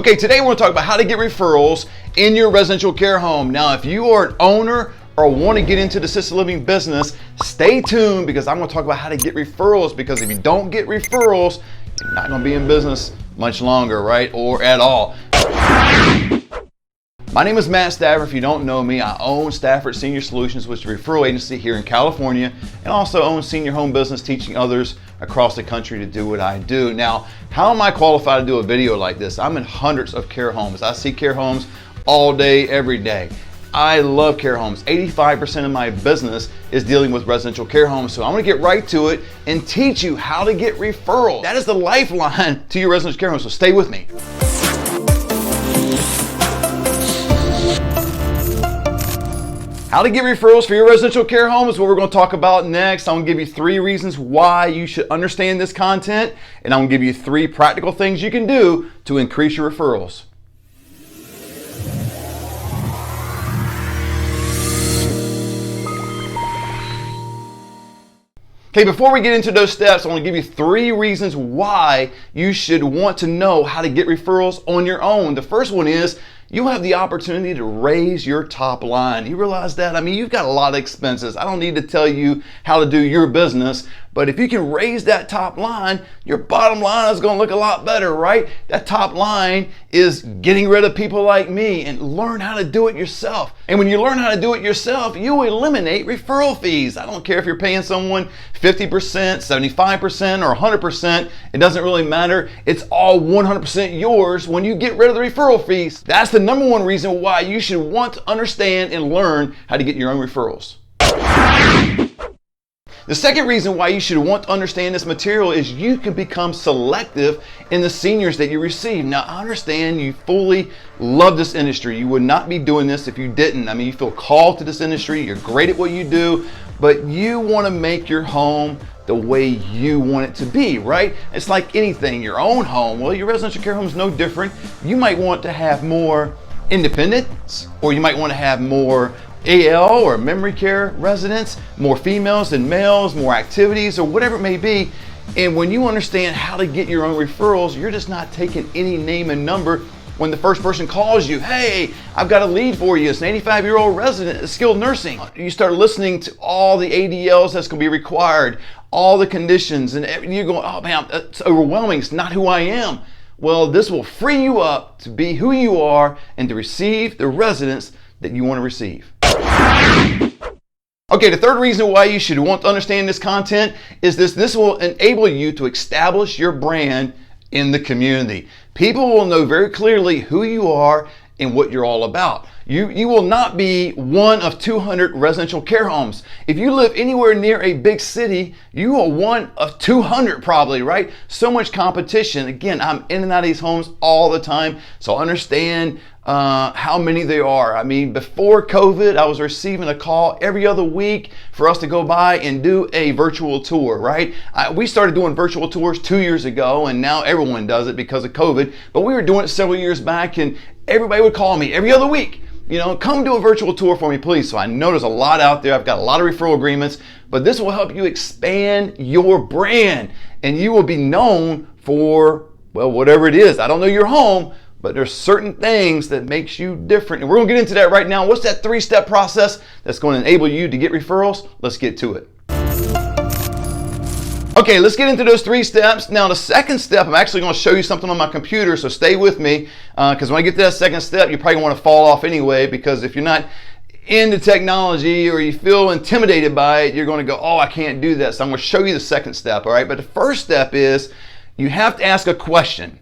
Okay, today we're going to talk about how to get referrals in your residential care home. Now, if you are an owner or want to get into the assisted living business, stay tuned because I'm going to talk about how to get referrals, because if you don't get referrals, you're not going to be in business much longer, right? Or at all. My name is Matt Stafford. If you don't know me, I own Stafford Senior Solutions, which is a referral agency here in California, and also own Senior Home Business, teaching others across the country to do what I do. Now, how am I qualified to do a video like this? I'm in hundreds of care homes. I see care homes all day, every day. I love care homes. 85% of my business is dealing with residential care homes. So I'm gonna get right to it and teach you how to get referrals. That is the lifeline to your residential care home, so stay with me. How to get referrals for your residential care home is what we're going to talk about next. I'm going to give you 3 reasons why you should understand this content, and I'm going to give you 3 practical things you can do to increase your referrals. Okay, before we get into those steps, I want to give you 3 reasons why you should want to know how to get referrals on your own. The first one is you'll have the opportunity to raise your top line. You realize that? I mean, you've got a lot of expenses. I don't need to tell you how to do your business, but if you can raise that top line, your bottom line is going to look a lot better, right? That top line is getting rid of people like me and learn how to do it yourself. And when you learn how to do it yourself, you eliminate referral fees. I don't care if you're paying someone 50%, 75%, or 100%. It doesn't really matter. It's all 100% yours when you get rid of the referral fees. That's the number 1 reason why you should want to understand and learn how to get your own referrals. The second reason why you should want to understand this material is you can become selective in the seniors that you receive. Now, I understand you fully love this industry. You would not be doing this if you didn't. I mean, you feel called to this industry. You're great at what you do, but you want to make your home the way you want it to be, right? It's like anything, your own home. Well, your residential care home is no different. You might want to have more independence, or you might want to have more AL or memory care residents, more females than males, more activities, or whatever it may be. And when you understand how to get your own referrals, you're just not taking any name and number. When the first person calls you, hey, I've got a lead for you. It's an 85-year-old resident of skilled nursing. You start listening to all the ADLs that's going to be required, all the conditions, and you're going, oh man, it's overwhelming. It's not who I am. Well, this will free you up to be who you are and to receive the residents that you want to receive. Okay, the third reason why you should want to understand this content is this will enable you to establish your brand in the community. People will know very clearly who you are and what you're all about. You will not be one of 200 residential care homes. If you live anywhere near a big city, you are one of 200 probably, right? So much competition. Again, I'm in and out of these homes all the time, so I understand how many there are. I mean, before COVID, I was receiving a call every other week for us to go by and do a virtual tour, right? We started doing virtual tours 2 years ago, and now everyone does it because of COVID, but we were doing it several years back, and everybody would call me every other week. You know, come do a virtual tour for me, please. So I know there's a lot out there. I've got a lot of referral agreements, but this will help you expand your brand, and you will be known for, well, whatever it is. I don't know your home, but there's certain things that makes you different. And we're gonna get into that right now. What's that 3-step process that's gonna enable you to get referrals? Let's get to it. Okay, let's get into those 3 steps. Now, the second step, I'm actually going to show you something on my computer, so stay with me, because when I get to that second step, you probably want to fall off anyway, because if you're not into technology or you feel intimidated by it, you're going to go, oh, I can't do this. So I'm going to show you the second step, all right? But the first step is you have to ask a question.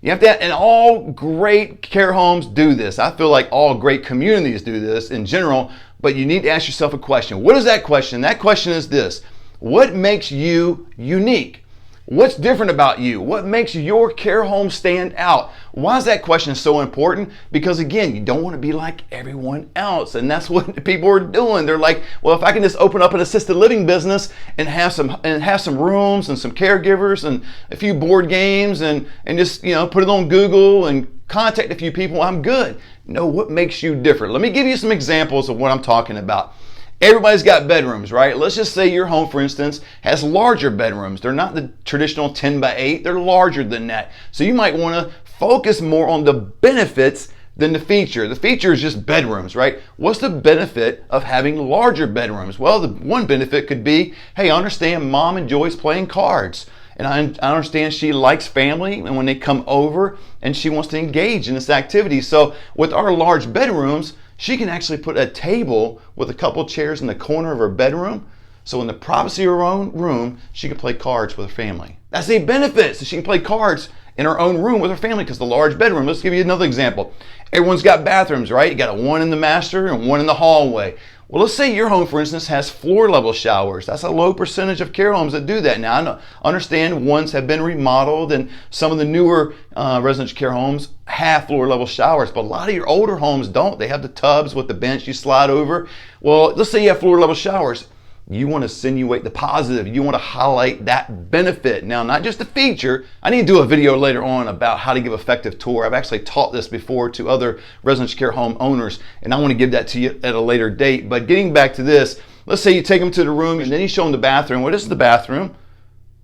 You have to, and all great care homes do this. I feel like all great communities do this in general, but you need to ask yourself a question. What is that question? That question is this: what makes you unique? What's different about you? What makes your care home stand out? Why is that question so important? Because again, you don't want to be like everyone else, and that's what people are doing. They're like, well, if I can just open up an assisted living business and have some rooms and some caregivers and a few board games and just, you know, put it on Google and contact a few people, I'm good. No, what makes you different? Let me give you some examples of what I'm talking about. Everybody's got bedrooms, right? Let's just say your home, for instance, has larger bedrooms. They're not the traditional 10 by 8, they're larger than that. So you might want to focus more on the benefits than the feature. The feature is just bedrooms, right? What's the benefit of having larger bedrooms? Well, the one benefit could be, hey, I understand mom enjoys playing cards. And I understand she likes family, and when they come over and she wants to engage in this activity. So with our large bedrooms, she can actually put a table with a couple chairs in the corner of her bedroom. So in the privacy of her own room, she can play cards with her family. That's a benefit. So she can play cards in her own room with her family because the large bedroom. Let's give you another example. Everyone's got bathrooms, right? You got one in the master and one in the hallway. Well, let's say your home, for instance, has floor level showers. That's a low percentage of care homes that do that. Now, I understand ones have been remodeled and some of the newer residential care homes have floor level showers, but a lot of your older homes don't. They have the tubs with the bench you slide over. Well, let's say you have floor level showers. You want to insinuate the positive. You want to highlight that benefit. Now, not just the feature. I need to do a video later on about how to give effective tour. I've actually taught this before to other residential care home owners, and I want to give that to you at a later date. But getting back to this, let's say you take them to the room and then you show them the bathroom. What is the bathroom?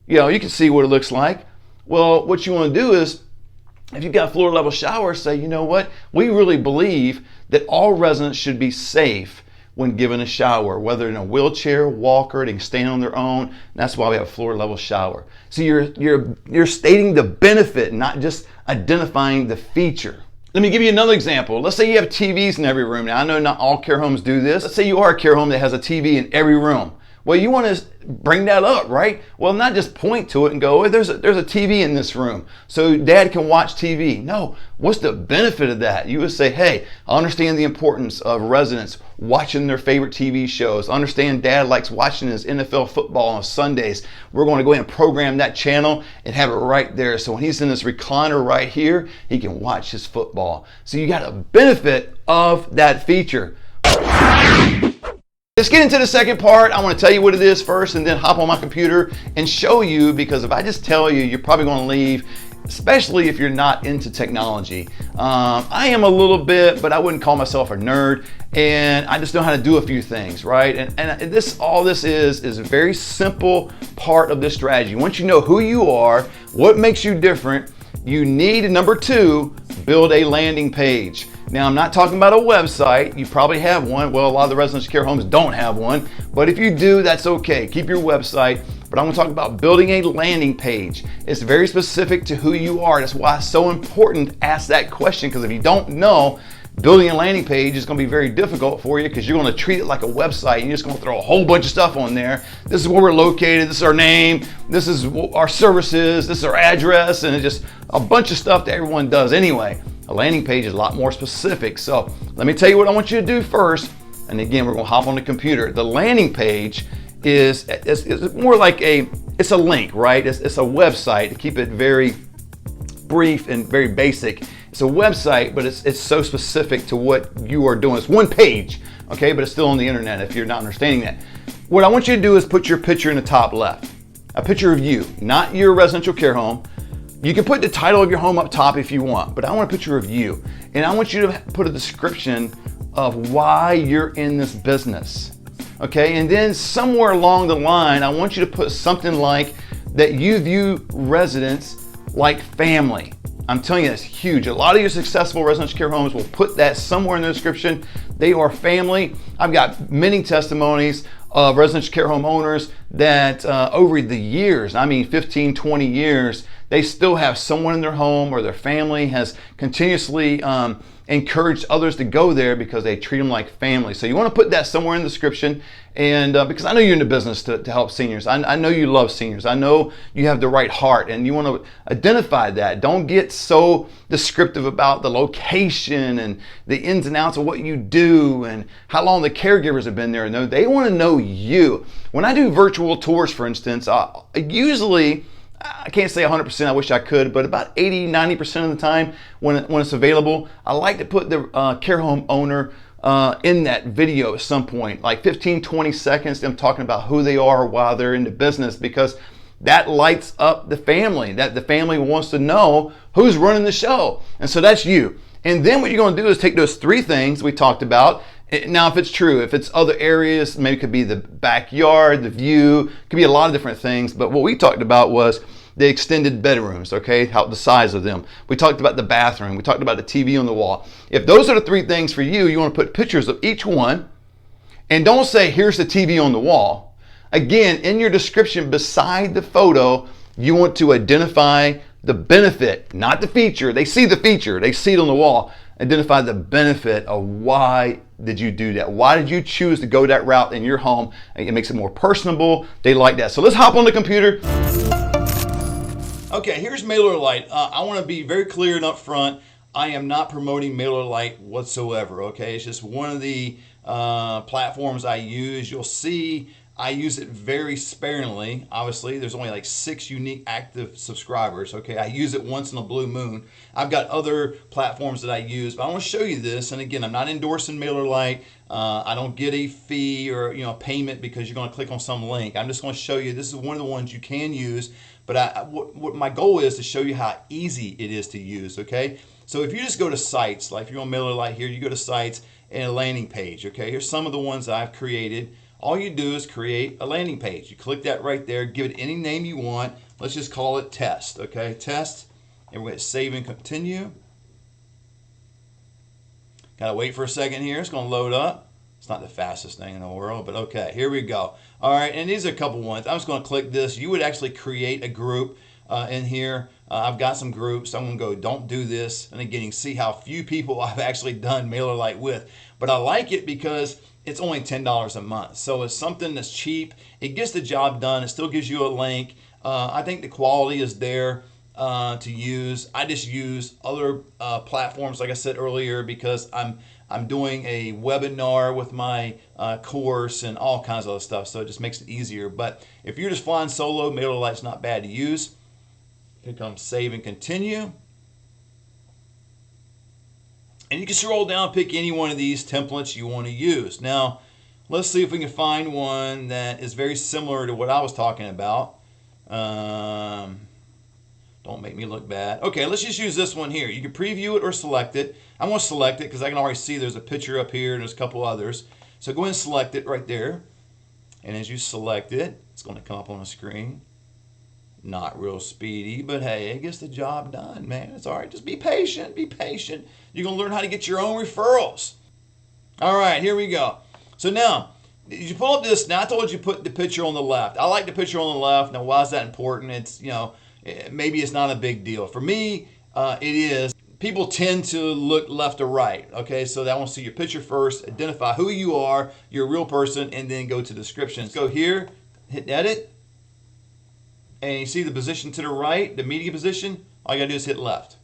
You know, you can see what it looks like. Well, what you want to do is, if you've got floor level showers, say, you know what? We really believe that all residents should be safe when given a shower, whether in a wheelchair, walker, they can stand on their own. And that's why we have a floor level shower. So you're stating the benefit, not just identifying the feature. Let me give you another example. Let's say you have TVs in every room. Now, I know not all care homes do this. Let's say you are a care home that has a TV in every room. Well, you want to bring that up, right? Well, not just point to it and go, oh, there's a TV in this room, so dad can watch TV. No, what's the benefit of that? You would say, hey, I understand the importance of residents watching their favorite TV shows. I understand dad likes watching his NFL football on Sundays. We're going to go ahead and program that channel and have it right there. So when he's in this recliner right here, he can watch his football. So you got a benefit of that feature. Let's get into the second part. I want to tell you what it is first and then hop on my computer and show you, because if I just tell you, you're probably going to leave, especially if you're not into technology. I am a little bit, but I wouldn't call myself a nerd, and I just know how to do a few things, right? And all this is a very simple part of this strategy. Once you know who you are, what makes you different, you need, number 2, build a landing page. Now, I'm not talking about a website. You probably have one. Well, a lot of the residential care homes don't have one, but if you do, that's okay. Keep your website. But I'm going to talk about building a landing page. It's very specific to who you are. That's why it's so important to ask that question, because if you don't know, building a landing page is going to be very difficult for you, because you're going to treat it like a website. You're just going to throw a whole bunch of stuff on there. This is where we're located. This is our name. This is our services. This is our address. And it's just a bunch of stuff that everyone does anyway. A landing page is a lot more specific. So let me tell you what I want you to do first. And again, we're going to hop on the computer. The landing page is more like it's a link, right? It's a website, to keep it very brief and very basic. It's a website, but it's so specific to what you are doing. It's one page, okay, but it's still on the internet if you're not understanding that. What I want you to do is put your picture in the top left. A picture of you, not your residential care home. You can put the title of your home up top if you want, but I want a picture of you. And I want you to put a description of why you're in this business, okay? And then somewhere along the line, I want you to put something like that you view residents like family. I'm telling you, that's huge. A lot of your successful residential care homes will put that somewhere in the description. They are family. I've got many testimonies of residential care home owners that over the years, I mean 15, 20 years, they still have someone in their home, or their family has continuously encouraged others to go there because they treat them like family. So you want to put that somewhere in the description, and because I know you're in the business to help seniors. I know you love seniors. I know you have the right heart, and you want to identify that. Don't get so descriptive about the location and the ins and outs of what you do and how long the caregivers have been there. No, they want to know you. When I do virtual tours, for instance, usually, I can't say 100%, I wish I could, but about 80, 90% of the time when it's available, I like to put the care home owner in that video at some point, like 15, 20 seconds, them talking about who they are, why they're in the business, because that lights up the family, that the family wants to know who's running the show. And so that's you. And then what you're going to do is take those 3 things we talked about Now, if it's true, if it's other areas, maybe it could be the backyard, the view, it could be a lot of different things. But what we talked about was the extended bedrooms, okay, how the size of them. We talked about the bathroom. We talked about the TV on the wall. If those are the 3 things for you, you want to put pictures of each one. And don't say, here's the TV on the wall. Again, in your description beside the photo, you want to identify the benefit, not the feature. They see the feature. They see it on the wall. Identify the benefit of why did you do that? Why did you choose to go that route in your home? It makes it more personable. They like that. So let's hop on the computer. Okay, here's MailerLite. I want to be very clear and upfront. I am not promoting MailerLite whatsoever. Okay, it's just one of the platforms I use. You'll see I use it very sparingly. Obviously, there's only like 6 unique active subscribers. Okay, I use it once in a blue moon. I've got other platforms that I use, but I want to show you this. And again, I'm not endorsing MailerLite. I don't get a fee or payment because you're going to click on some link. I'm just going to show you this is one of the ones you can use. But what my goal is to show you how easy it is to use. Okay, so if you just go to sites, like if you're on MailerLite here, you go to sites and a landing page. Okay, here's some of the ones I've created. All you do is create a landing page. You click that right there, give it any name you want. Let's just call it test, okay? Test, and we're going to save and continue. Got to wait for a second here. It's going to load up. It's not the fastest thing in the world, but okay, here we go. All right, and these are a couple ones. I'm just going to click this. You would actually create a group in here. I've got some groups. I'm going to go, don't do this. And again, you can see how few people I've actually done MailerLite with. But I like it because it's only $10 a month. So it's something that's cheap. It gets the job done. It still gives you a link. I think the quality is there to use. I just use other platforms, like I said earlier, because I'm doing a webinar with my course and all kinds of other stuff. So it just makes it easier. But if you're just flying solo, MailerLite's not bad to use. Here comes save and continue. And you can scroll down, pick any one of these templates you want to use. Now, let's see if we can find one that is very similar to what I was talking about. Don't make me look bad. Okay, let's just use this one here. You can preview it or select it. I'm going to select it because I can already see there's a picture up here and there's a couple others. So go ahead and select it right there. And as you select it, it's going to come up on the screen. Not real speedy, but hey, it gets the job done, man. It's all right. Just be patient. Be patient. You're going to learn how to get your own referrals. All right, here we go. So now, you pull up this. Now, I told you put the picture on the left. I like the picture on the left. Now, why is that important? It's, maybe it's not a big deal. For me, it is. People tend to look left or right. Okay, so I want to see your picture first, identify who you are, you're a real person, and then go to descriptions. Go here, hit edit. And you see the position to the right, the media position, all you gotta do is hit left.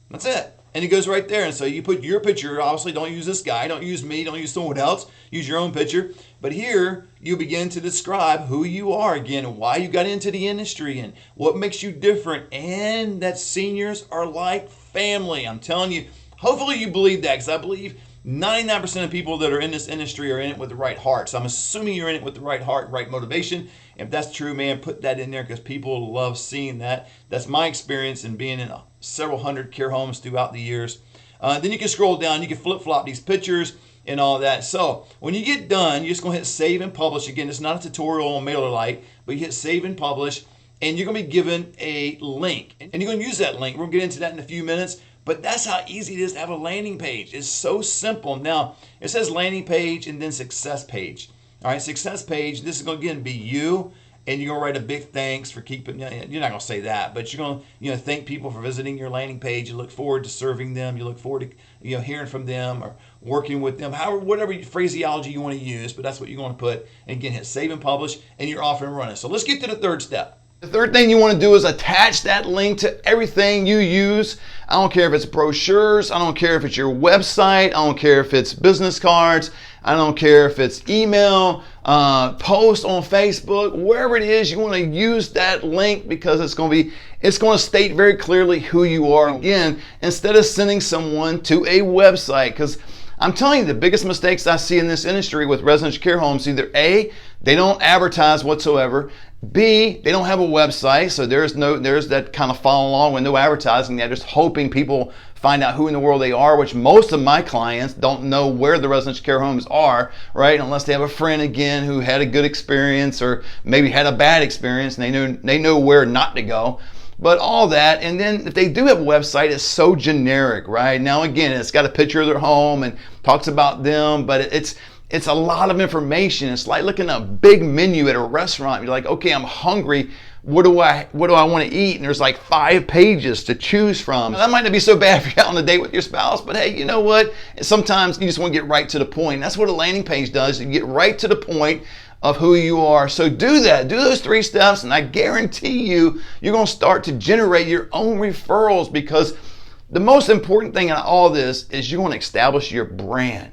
That's it. And it goes right there. And so you put your picture, obviously don't use this guy, don't use me, don't use someone else, use your own picture. But here you begin to describe who you are again and why you got into the industry and what makes you different, and that seniors are like family. I'm telling you, hopefully you believe that, because I believe 99% of people that are in this industry are in it with the right heart. So I'm assuming you're in it with the right heart, right motivation. If that's true, man, put that in there because people love seeing that. That's my experience in being in several hundred care homes throughout the years. Then you can scroll down. You can flip-flop these pictures and all that. So when you get done, you're just going to hit save and publish. Again, it's not a tutorial on MailerLite, but you hit save and publish, and you're going to be given a link. And you're going to use that link. We'll get into that in a few minutes. But that's how easy it is to have a landing page. It's so simple. Now, it says landing page and then success page. All right, success page, this is going to, again, be you, and you're going to write a big thanks for keeping, you're not going to say that, but you're going to thank people for visiting your landing page. You look forward to serving them. You look forward to hearing from them or working with them, however, whatever phraseology you want to use, but that's what you're going to put. And again, hit save and publish, and you're off and running. So let's get to the third step. The third thing you want to do is attach that link to everything you use. I don't care if it's brochures. I don't care if it's your website. I don't care if it's business cards. I don't care if it's email, post on Facebook, wherever it is, you want to use that link because it's going to state very clearly who you are. Again, instead of sending someone to a website, because I'm telling you, the biggest mistakes I see in this industry with residential care homes, either A, they don't advertise whatsoever, B, they don't have a website, so there's that kind of follow along with no advertising. They're just hoping people find out who in the world they are, which most of my clients don't know where the residential care homes are, right? Unless they have a friend again who had a good experience or maybe had a bad experience and they know where not to go. But all that, and then if they do have a website, it's so generic, right? Now again, it's got a picture of their home and talks about them, but it's a lot of information. It's like looking at a big menu at a restaurant. You're like, okay, I'm hungry. What do I want to eat? And there's like 5 pages to choose from. Now, that might not be so bad if you're out on a date with your spouse, but hey, you know what? Sometimes you just want to get right to the point. That's what a landing page does. You get right to the point of who you are. So do that. Do those 3 steps, and I guarantee you're going to start to generate your own referrals, because the most important thing in all this is you're going to establish your brand.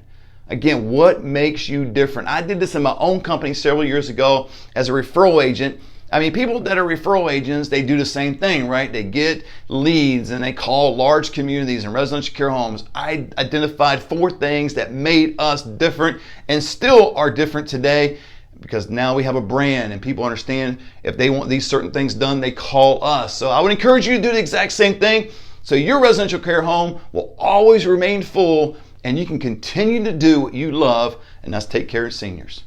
Again, what makes you different? I did this in my own company several years ago as a referral agent. I mean, people that are referral agents, they do the same thing, right? They get leads and they call large communities and residential care homes. I identified 4 things that made us different and still are different today, because now we have a brand and people understand if they want these certain things done, they call us. So I would encourage you to do the exact same thing, so your residential care home will always remain full and you can continue to do what you love, and that's take care of seniors.